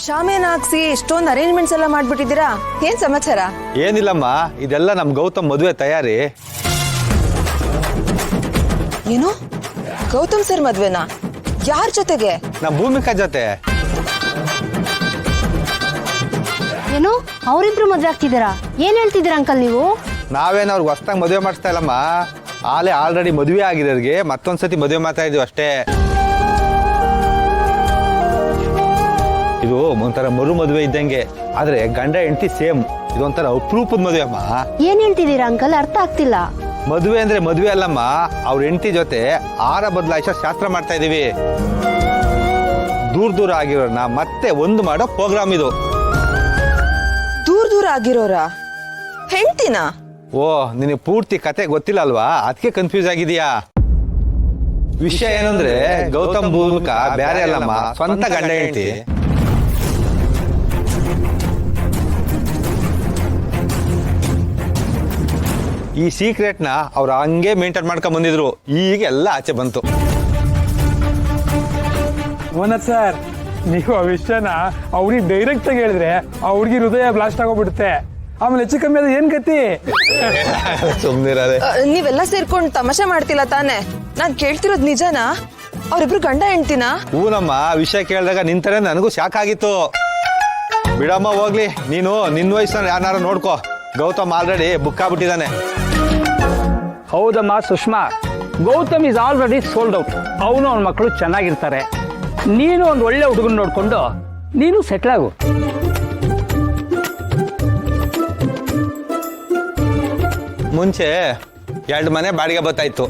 ಶಾಮಿಯಾನ ಹಾಕ್ಸಿ ಎಷ್ಟೊಂದು ಅರೇಂಜ್ಮೆಂಟ್ಸ್ ಎಲ್ಲ ಮಾಡ್ಬಿಟ್ಟಿದ್ದೀರಾ, ಏನ್ ಸಮಾಚಾರ? ಏನಿಲ್ಲಮ್ಮ, ಇದೆಲ್ಲ ನಮ್ ಗೌತಮ್ ಮದುವೆ ತಯಾರಿ. ಏನು ಗೌತಮ್ ಸರ್ ಮದ್ವೆನಾ? ಯಾರ ಜೊತೆಗೆ? ನಮ್ ಭೂಮಿಕಾ ಜೊತೆ. ಏನು ಅವರಿಬ್ರು ಮದ್ವೆ ಆಗ್ತಿದ್ದೀರಾ? ಏನ್ ಹೇಳ್ತಿದ್ದೀರಾ ಅಂಕಲ್ ನೀವು? ನಾವೇನು ಅವ್ರಿಗೆ ಹೊಸ್ದಾಗಿ ಮದುವೆ ಮಾಡಿಸ್ತಾ ಇಲ್ಲಮ್ಮ, ಆಲ್ರೆಡಿ ಮದುವೆ ಆಗಿರೋರಿಗೆ ಮತ್ತೊಂದ್ಸತಿ ಮದುವೆ ಮಾಡ್ತಾ ಇದೀವಿ ಅಷ್ಟೇ. ಇದು ಒಂಥರ ಮರು ಮದುವೆ ಇದ್ದಂಗೆ, ಆದ್ರೆ ಗಂಡ ಹೆಂಡತಿ ಸೇಮ್. ಇದೊಂಥರ ಅಪರೂಪದ ಮದುವೆ ಅಮ್ಮ. ಏನ್ ಹೇಳ್ತಿದ್ದೀರಾ ಅಂಕಲ್? ಅರ್ಥ ಆಗ್ತಿಲ್ಲ. ಮದುವೆ ಅಂದ್ರೆ ಮದುವೆ ಅಲ್ಲಮ್ಮ, ಅವ್ರ ಹೆಂಡತಿ ಜೊತೆ ಆಹಾರ ಬದಲಾಯಿಸೋ ಶಾಸ್ತ್ರ ಮಾಡ್ತಾ ಇದೀವಿ. ದೂರ ಆಗಿರೋರ್ನ ಮತ್ತೆ ಒಂದು ಮಾಡೋ ಪ್ರೋಗ್ರಾಮ್ ಇದು. ದೂರ ಆಗಿರೋರ ಹೆಂಡ್ತಿನ? ಓ, ನಿನಗೆ ಪೂರ್ತಿ ಕತೆ ಗೊತ್ತಿಲ್ಲ ಅಲ್ವಾ, ಅದಕ್ಕೆ ಕನ್ಫ್ಯೂಸ್ ಆಗಿದೆಯಾ? ವಿಷಯ ಏನಂದ್ರೆ ಗೌತಮ್ ಭೂಮಿಕಾ ಬ್ಯಾರೆ ಅಲ್ಲಮ್ಮ, ಸ್ವಂತ ಗಂಡ ಹೆಂಡತಿ. ಈ ಸೀಕ್ರೆಟ್ ನ ಅವ್ರು ಹಂಗೆ ಮೇಂಟೈನ್ ಮಾಡ್ಕೊಂಡ್ ಬಂದಿದ್ರು, ಈಗ ಎಲ್ಲ ಆಚೆ ಬಂತು. ಓನರ್ ಸರ್, ನೀವು ಆ ವಿಷಯನ ಅವ್ರಿಗೆ ಡೈರೆಕ್ಟ್ ಆಗಿ ಹೇಳಿದ್ರೆ ಆ ಹುಡುಗಿ ಹೃದಯ ಬ್ಲಾಸ್ಟ್ ಆಗೋಗ್ಬಿಡುತ್ತೆ. ಆಮೇಲೆ ಹೆಚ್ಚು ಕಮ್ಮಿ ಅದು ಏನ್ ಗತಿ? ಸುಮ್ನಿರದೆ. ನೀವೆಲ್ಲ ಸೇರ್ಕೊಂಡು ತಮಾಷೆ ಮಾಡ್ತಿಲ್ಲ ತಾನೆ? ನಾನ್ ಕೇಳ್ತಿರೋದ್ ನಿಜನಾ? ಅವ್ರಿಬ್ರು ಗಂಡ ಹೆಂಡ್ತಿನ? ಹೂನಮ್ಮ, ವಿಷಯ ಕೇಳಿದಾಗ ನಿಂತರೆ ನನಗೂ ಶಾಕ್ ಆಗಿತ್ತು. ಬಿಡಮ್ಮ ಹೋಗ್ಲಿ, ನೀನು ನಿನ್ನ ವಯಸ್ಸನ್ನ ಯಾರು ನೋಡ್ಕೋ. ಗೌತಮ್ ಆಲ್ರೆಡಿ ಬುಕ್ ಆಗ್ಬಿಟ್ಟಿದ್ದಾನೆ. ಹೌದಮ್ಮ Sushma, Gautham is already sold out. ಅವನು ಅವನ ಮಕ್ಕಳು ಚೆನ್ನಾಗಿರ್ತಾರೆ. ನೀನು ಒಂದು ಒಳ್ಳೆ ಹುಡುಗನ ನೋಡ್ಕೊಂಡು ನೀನು ಸೆಟ್ಲ್ ಆಗು. ಮುಂಚೆ 2 ಮನೆ ಬಾಡಿಗೆ ಬರ್ತಾಯಿತ್ತು,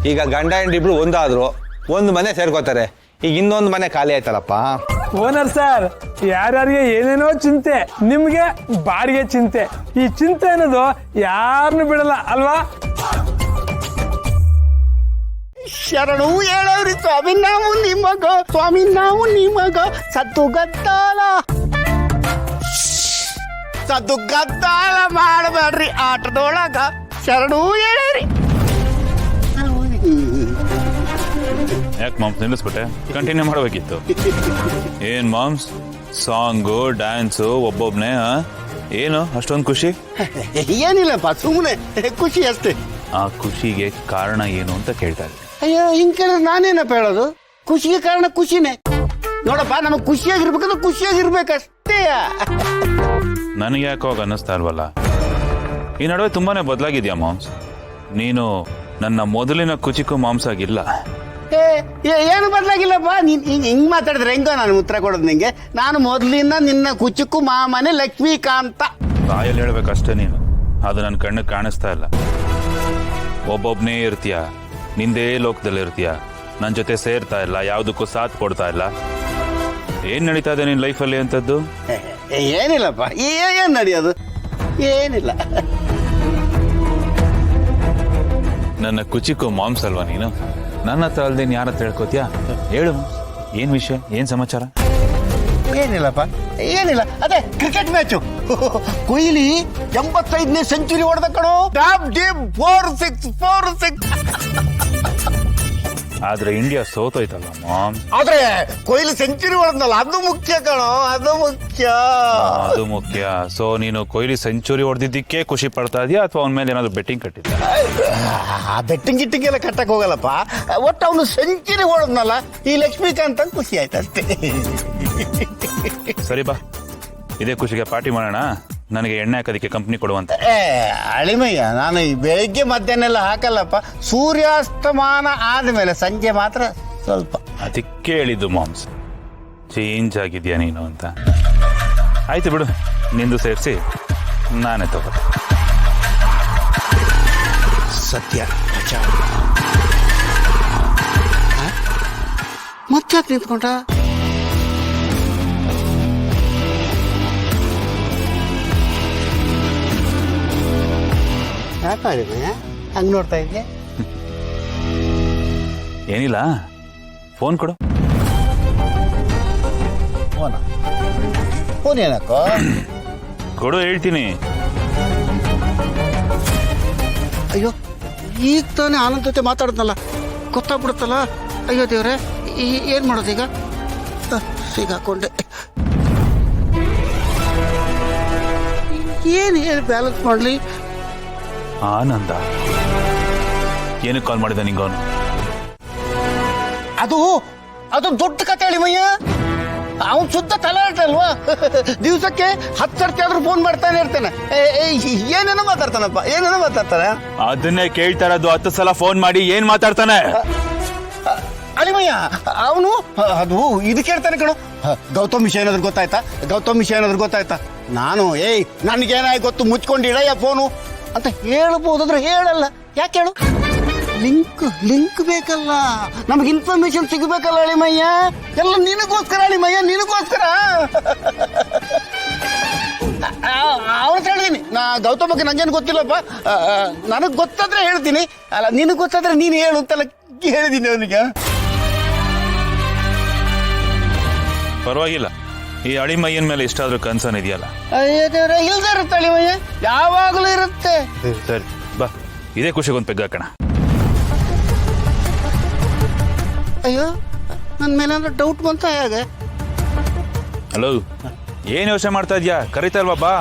ಈಗ ಗಂಡ ಹೆಂಡಿಬ್ರು ಒಂದಾದ್ರು, ಒಂದು ಮನೆ ಸೇರ್ಕೋತಾರೆ. ಈಗ ಇನ್ನೊಂದು ಮನೆ ಖಾಲಿ ಆಯ್ತಲ್ಲಪ್ಪ. ಓನರ್ ಸರ್, ಯಾರ್ಯಾರಿಗೆ ಏನೇನೋ ಚಿಂತೆ, ನಿಮ್ಗೆ ಬಾಡಿಗೆ ಚಿಂತೆ. ಈ ಚಿಂತೆ ಅನ್ನೋದು ಯಾರನ್ನು ಬಿಡಲ್ಲ ಅಲ್ವಾ? ಶರಣು ಹೇಳೋರಿ ಸ್ವಾಮಿ, ನಾವು ನಿಮಗ, ಸ್ವಾಮಿ ನಾವು ನಿಮಗ. ಸದ್ದು ಗದ್ದಾಲ ಮಾಡಬೇಡ್ರಿ ಆಟದೊಳಗ. ಶರಣು ಹೇಳೋರಿ. ಯಾಕೆ ಮಾಮ್ಸ್ ನಿಲ್ಲಿಸ್ಬಿಟ್ಟೆ? ಕಂಟಿನ್ಯೂ ಮಾಡಬೇಕಿತ್ತು. ಏನ್ ಮಾಮ್ಸ್, ಸಾಂಗು ಡ್ಯಾನ್ಸು ಒಬ್ಬೊಬ್ನೇ? ಏನು ಅಷ್ಟೊಂದು ಖುಷಿ? ಏನಿಲ್ಲಪ್ಪ, ಸುಮ್ಮನೆ ಖುಷಿ ಅಷ್ಟೇ. ಆ ಖುಷಿಗೆ ಕಾರಣ ಏನು ಅಂತ ಕೇಳ್ತಾ ಇದ್ದೆ. ಅಯ್ಯೋ, ಹಿಂಗ್ ಕೇಳಿದ್ರೆ ನಾನೇನಪ್ಪ ಹೇಳೋದು? ಖುಷಿಗೆ ಕಾರಣ ಖುಷಿನೇ ನೋಡಪ್ಪ. ನಮಗ್ ಖುಷಿಯಾಗಿರ್ಬೇಕಂದ್ರೆ ಖುಷಿಯಾಗಿರ್ಬೇಕಷ್ಟೇ. ನನಗೆ ಯಾಕೋ ಅನ್ನಿಸ್ತಾ ಇಲ್ವಲ್ಲ. ಈ ನಡುವೆ ತುಂಬಾನೇ ಬದಲಾಗಿದ್ಯಾ ಮಾಮ್ಸ್. ನೀನು ನನ್ನ ಮೊದಲಿನ ಕುಚಿಕು ಮಾಂಸ ಆಗಿಲ್ಲ. ಏನು ಬದಲಾಗಿಲ್ಲಪ್ಪ. ನೀನ್ ಹಿಂಗ್ ಮಾತಾಡಿದ್ರೆ ಹೆಂಗೋ ನಾನು ಉತ್ತರ ಕೊಡೋದು ನಿಂಗೆ? ನಾನು ಮೊದಲಿನ ನಿನ್ನ ಕುಚುಕು ಮಾಮನೆ ಲಕ್ಷ್ಮೀಕಾಂತ. ಬಾಯಲ್ಲಿ ಹೇಳ್ಬೇಕಷ್ಟೇ ನೀನು, ಅದು ನನ್ನ ಕಣ್ಣಿಗೆ ಕಾಣಿಸ್ತಾ ಇಲ್ಲ. ಒಬ್ಬೊಬ್ನೇ ಇರ್ತೀಯ, ನಿಂದೇ ಲೋಕದಲ್ಲಿ ಇರ್ತೀಯ, ನನ್ನ ಜೊತೆ ಸೇರ್ತಾ ಇಲ್ಲ, ಯಾವುದಕ್ಕೂ ಸಾಥ್ ಕೊಡ್ತಾ ಇಲ್ಲ. ಏನ್ ನಡೀತಾ ಇದೆ ನಿನ್ ಲೈಫಲ್ಲಿ ಅಂತದ್ದು? ಏನಿಲ್ಲಪ್ಪ, ಏನ್ ನಡೆಯೋದು? ಏನಿಲ್ಲ. ನನ್ನ ಕುಚಿಕು ಮಾಂಸ ಅಲ್ವಾ ನೀನು? ನನ್ನ ಹತ್ರ ಅಲ್ದೇನ್ ಯಾರ ಹತ್ರ ಹೇಳ್ಕೋತೀಯಾ? ಹೇಳು, ಏನ್ ವಿಷಯ, ಏನ್ ಸಮಾಚಾರ? ಏನಿಲ್ಲಪ್ಪ, ಏನಿಲ್ಲ. ಅದೇ ಕ್ರಿಕೆಟ್ ಮ್ಯಾಚು. ಕೊಹ್ಲಿ 85ನೇ ಸೆಂಚುರಿ ಹೊಡೆದ ಕಣೋ. 4-6. ಆದ್ರೆ ಇಂಡಿಯಾ ಸೋತೋಯ್ತಲ್ಲ ಮಾಮ್. ಆದ್ರೆ ಕೊಹ್ಲಿ ಸೆಂಚುರಿ ಹೊಡೆದ್ನಲ್ಲ, ಅದು ಮುಖ್ಯ ಕಣೋ, ಅದು ಮುಖ್ಯ. ಅದು ಮುಖ್ಯ. ಸೊ ನೀನು ಕೊಹ್ಲಿ ಸೆಂಚುರಿ ಹೊಡೆದಿದ್ದಕ್ಕೆ ಖುಷಿ ಪಡ್ತಾ ಇದೀಯಾ, ಅಥವಾ ಅವನ ಮೇಲೆ ಏನಾದ್ರು ಬೆಟ್ಟಿಂಗ್ ಕಟ್ಟಿದ್ದ? ಬೆಟ್ಟಿಂಗ್ ಗಿಟ್ಟಿಂಗ್ ಎಲ್ಲ ಕಟ್ಟಕ್ ಹೋಗಲ್ಲಪ್ಪ. ಒಟ್ಟು ಅವನು ಸೆಂಚುರಿ ಹೊಡೆದ್ನಲ್ಲ, ಈ ಲಕ್ಷ್ಮೀಕಾಂತ್ ಖುಷಿ ಆಯ್ತು ಅಷ್ಟೇ. ಸರಿ ಬಾ, ಇದೇ ಖುಷಿಗೆ ಪಾರ್ಟಿ ಮಾಡೋಣ. ನನಗೆ ಎಣ್ಣೆ ಹಾಕೋದಕ್ಕೆ ಕಂಪ್ನಿ ಕೊಡುವಂತ. ಅಳಿಮಯ್ಯ, ನಾನು ಈ ಬೆಳಿಗ್ಗೆ ಮಧ್ಯಾಹ್ನ ಎಲ್ಲ ಹಾಕಲ್ಲಪ್ಪ. ಸೂರ್ಯಾಸ್ತಮಾನ ಆದ್ಮೇಲೆ ಸಂಜೆ ಮಾತ್ರ ಸ್ವಲ್ಪ. ಅದಕ್ಕೆ ಹೇಳಿದ್ದು ಮಾಮ್ಸ್, ಚೇಂಜ್ ಆಗಿದ್ಯಾ ನೀನು ಅಂತ. ಆಯ್ತು ಬಿಡು, ನಿಂದು ಸೇರಿಸಿ ನಾನೇ ತಗೋ. ಸತ್ಯ ಮತ್ತೆ ನಿಂತ್ಕೊಂಡ. ಯಾಕಾಳಿ ಹಂಗ್ ನೋಡ್ತಾ ಇದ್ದೆ? ಏನಿಲ್ಲ, ಫೋನ್ ಕೊಡು. ಫೋನ್ ಏನಕ್ಕೋ? ಕೊಡು ಹೇಳ್ತೀನಿ. ಅಯ್ಯೋ, ಈಗ ತಾನೇ ಆನಂದ್ ಜೊತೆ ಮಾತಾಡಿದ್ನಲ್ಲ, ಗೊತ್ತಾಗ್ಬಿಡುತ್ತಲ್ಲ. ಅಯ್ಯೋ ದೇವ್ರೆ, ಏನ್ ಮಾಡೋದೀಗ? ಸಿಗಾಕೊಂಡೆ. ಏನು ಹೇಳಿ ಬ್ಯಾಲೆನ್ಸ್ ಮಾಡಲಿ? ಆನಂದ ಏನಕ್ಕೆ ಕಾಲ್ ಮಾಡಿದ ನಿಂಗವನು? ಅದು ಅದು ದೊಡ್ಡ ಕತೆ ಅಳಿಮಯ್ಯ. ಅವನು ಶುದ್ಧ ತಲಾಟ ಅಲ್ವಾ? ದಿವಸಕ್ಕೆ 10 ಸರ್ತಿ ಆದ್ರೂ ಫೋನ್ ಮಾಡ್ತಾನೆ ಇರ್ತಾನೆ. ಏನೇನೋ ಮಾತಾಡ್ತಾನಪ್ಪ, ಏನೇನೋ ಮಾತಾಡ್ತಾನೆ. ಅದನ್ನೇ ಕೇಳ್ತಾ ಇರೋದು. 10 ಸಲ ಫೋನ್ ಮಾಡಿ ಏನ್ ಮಾತಾಡ್ತಾನೆ? ಅಳಿಮಯ್ಯ ಅವನು ಅದು ಇದು ಕೇಳ್ತಾನೆ ಕಣು. ಗೌತಮ್ ವಿಷಯ ಏನಾದ್ರು ಗೊತ್ತಾಯ್ತಾ? ಗೌತಮ್ ವಿಷಯ ಏನಾದ್ರು ಗೊತ್ತಾಯ್ತಾ? ನಾನು ನನಗೇನಾಗಿ ಗೊತ್ತು, ಮುಚ್ಕೊಂಡಿಡಯ್ಯ ಫೋನು ಅಂತ ಹೇಳ್ಬೋದಾದ್ರೆ ಹೇಳಲ್ಲ. ಯಾಕೆ ಹೇಳು? ಲಿಂಕ್ ಬೇಕಲ್ಲ, ನಮ್ಗೆ ಇನ್ಫಾರ್ಮೇಶನ್ ಸಿಗಬೇಕಲ್ಲ ಅಳಿಮಯ್ಯ. ಎಲ್ಲ ನಿನಗೋಸ್ಕರ ಅಳಿಮಯ್ಯ, ನಿನಗೋಸ್ಕರ. ಅವನು ಹೇಳಿದೀನಿ ನಾ ಗೌತಮ್ ಬಗ್ಗೆ ನಂಗೇನು ಗೊತ್ತಿಲ್ಲಪ್ಪ. ನನಗೆ ಗೊತ್ತಾದ್ರೆ ಹೇಳ್ತೀನಿ, ಅಲ್ಲ ನಿನಗೆ ಗೊತ್ತಾದ್ರೆ ನೀನು ಹೇಳು ಅಂತೆಲ್ಲ ಹೇಳಿದೀನಿ ಅವನಿಗೆ. ಪರವಾಗಿಲ್ಲ, ಈ ಅಳಿಮಯ್ಯನ ಮೇಲೆ ಇಷ್ಟಾದ್ರೂ ಕನ್ಸನ್ ಇದೆಯಲ್ಲ. ಇಲ್ದೇ ಇರುತ್ತೆ ಅಳಿಮಯ್ಯ, ಯಾವಾಗಲೂ ಇರುತ್ತೆ. ಸರಿ ಬಾ, ಇದೇ ಖುಷಿಗೊಂದು ಪೆಗ್ ಹಾಕೋಣ. ಅಯ್ಯೋ, ನನ್ನ ಮೇಲೆ ಡೌಟ್ ಬಂತ ಹೇಗೆ? ಹಲೋ, ಏನ್ ಯೋಚನೆ ಮಾಡ್ತಾ ಇದ್ಯಾ? ಕರಿತಾ ಇಲ್ವಾ? ಬಾ.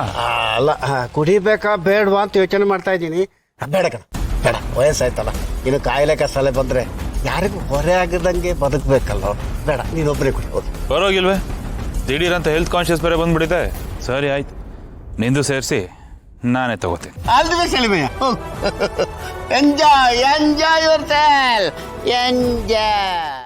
ಅಲ್ಲ, ಕುಡಿಬೇಕಾ ಬೇಡವಾ ಅಂತ ಯೋಚನೆ ಮಾಡ್ತಾ ಇದ್ದೀನಿ. ಬೇಡ ಕಣ, ಬೇಡ, ವಯಸ್ಸಾಯ್ತಲ್ಲ. ಇನ್ನು ಕಾಯಿಲೆ ಕಸಾಲೆ ಬಂದ್ರೆ ಯಾರಿಗೂ ಹೊರೆ ಆಗದಂಗೆ ಬದುಕಬೇಕಲ್ಲ. ಬೇಡ, ನೀನೊಬ್ಬರೇ ಕುಡಿಬೋದು. ಪರವಾಗಿಲ್ವೇ? ದಿಢೀರಂತ ಹೆಲ್ತ್ ಕಾನ್ಶಿಯಸ್ ಬೇರೆ ಬಂದ್ಬಿಟ್ಟಿದೆ. ಸರಿ ಆಯ್ತು, ನಿಂದು ಸೇರಿಸಿ ನಾನೇ ತಗೋತೀನಿ. ಆಲ್ ದಿ ಬೆಸ್ಟ್ ಅಳಿಮಯ್ಯ. Enjoy yourself, enjoy.